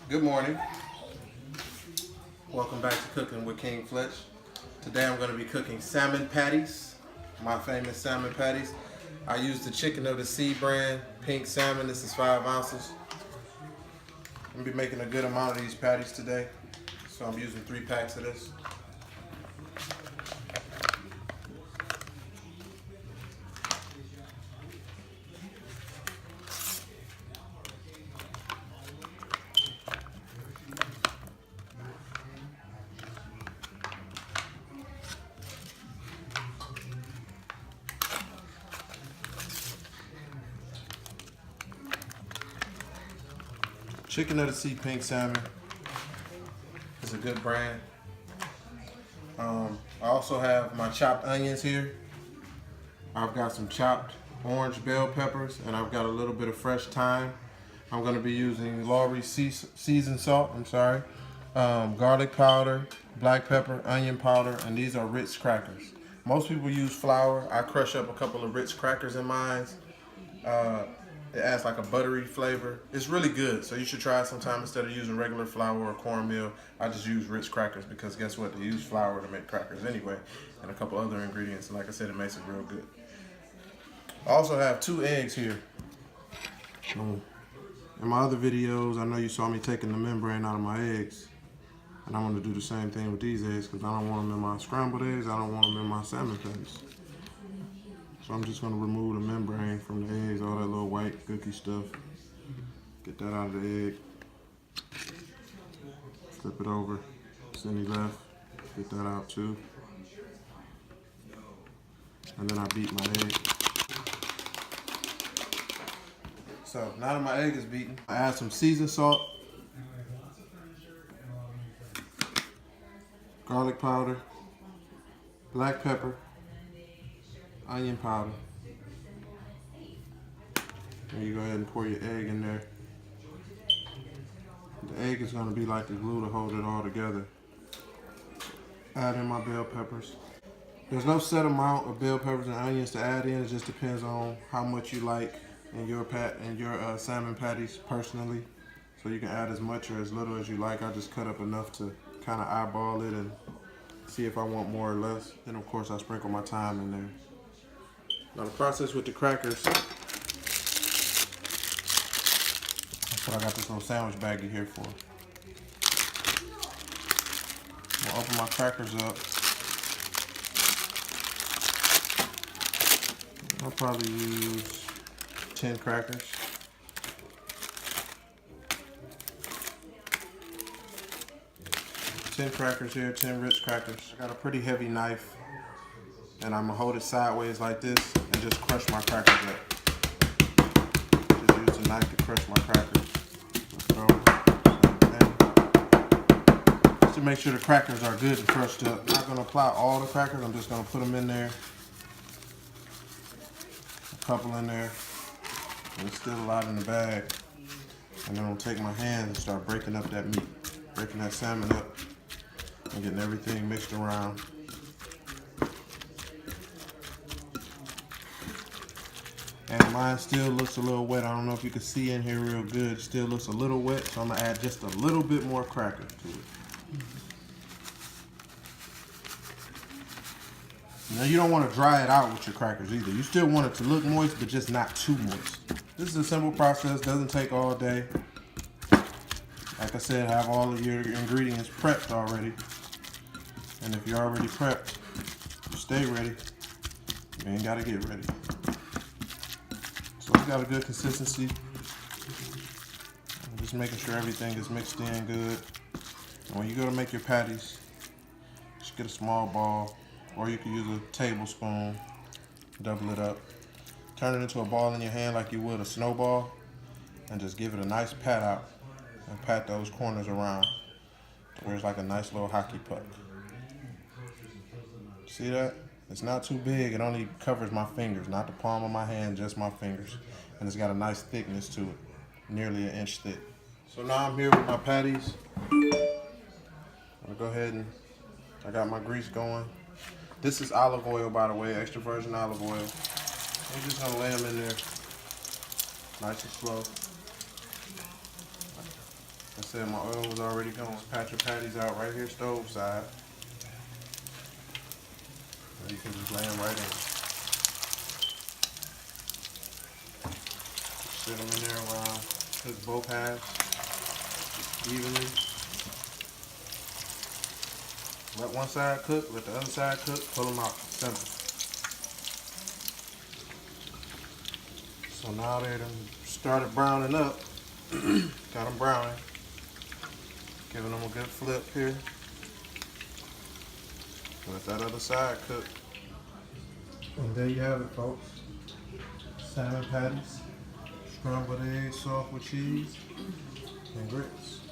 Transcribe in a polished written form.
Good morning. Welcome back to Cooking with King Fletch. Today I'm going to be cooking salmon patties, my famous salmon patties. I use the Chicken of the Sea brand, pink salmon. This is 5 ounces. I'm going to be making a good amount of these patties today, so I'm using 3 packs of this. Chicken of the Sea pink salmon is a good brand. I also have my chopped onions here. I've got some chopped orange bell peppers, and I've got a little bit of fresh thyme. I'm going to be using lawrys seasoned salt, garlic powder, black pepper, onion powder, and these are Ritz crackers. Most people use flour. I crush up a couple of Ritz crackers in mine. It adds like a buttery flavor. It's really good, so you should try it sometime. Instead of using regular flour or cornmeal, I just use Ritz crackers because guess what? They use flour to make crackers anyway, and a couple other ingredients. And like I said, it makes it real good. I also have 2 eggs here. In my other videos, I know you saw me taking the membrane out of my eggs, and I want to do the same thing with these eggs because I don't want them in my scrambled eggs. I don't want them in my salmon patties. So I'm just going to remove the membrane from the eggs, all that little white cookie stuff. Get that out of the egg. Flip it over. It's any left. Get that out too. And then I beat my egg. So now that my egg is beaten, I add some seasoned salt, garlic powder, black pepper, onion powder. And you go ahead and pour your egg in there. The egg is going to be like the glue to hold it all together. Add in my bell peppers. There's no set amount of bell peppers and onions to add in. It just depends on how much you like in your salmon patties personally. So you can add as much or as little as you like. I just cut up enough to kind of eyeball it and see if I want more or less. Then of course I sprinkle my thyme in there. Now the process with the crackers, that's what I got this little sandwich baggie here for. I'll open my crackers up. I'll probably use 10 crackers. Here, 10 Ritz crackers. I got a pretty heavy knife, and I'm gonna hold it sideways like this and just crush my crackers up. Just use the knife to crush my crackers. Just to make sure the crackers are good and crushed up. I'm not gonna apply all the crackers, I'm just gonna put them in there. A couple in there. There's still a lot in the bag. And then I'll take my hands and start breaking up that meat. Breaking that salmon up and getting everything mixed around. And mine still looks a little wet. I don't know if you can see in here real good. It still looks a little wet, so I'm gonna add just a little bit more cracker to it. Now you don't want to dry it out with your crackers either. You still want it to look moist, but just not too moist. This is a simple process, doesn't take all day. Like I said, have all of your ingredients prepped already. And if you're already prepped, stay ready. You ain't gotta get ready. So we got a good consistency. I'm just making sure everything is mixed in good. And when you go to make your patties, just get a small ball, or you can use a tablespoon, double it up. Turn it into a ball in your hand like you would a snowball, and just give it a nice pat out, and pat those corners around to where it's like a nice little hockey puck. See that? It's not too big. It only covers my fingers, not the palm of my hand, just my fingers. And it's got a nice thickness to it, nearly 1 inch thick. So now I'm here with my patties. I'm gonna go ahead and I got my grease going. This is olive oil, by the way, extra virgin olive oil. I'm just gonna lay them in there, nice and slow. I said my oil was already going. Pat your patties out right here, stove side. And you can just lay them right in. Sit them in there while I cook both halves evenly. Let one side cook, let the other side cook, pull them out. Simple. So now they done started browning up. Got them browning. Giving them a good flip here. Let that other side cook. And there you have it, folks. Salmon patties, scrambled eggs, soft with cheese, and grits.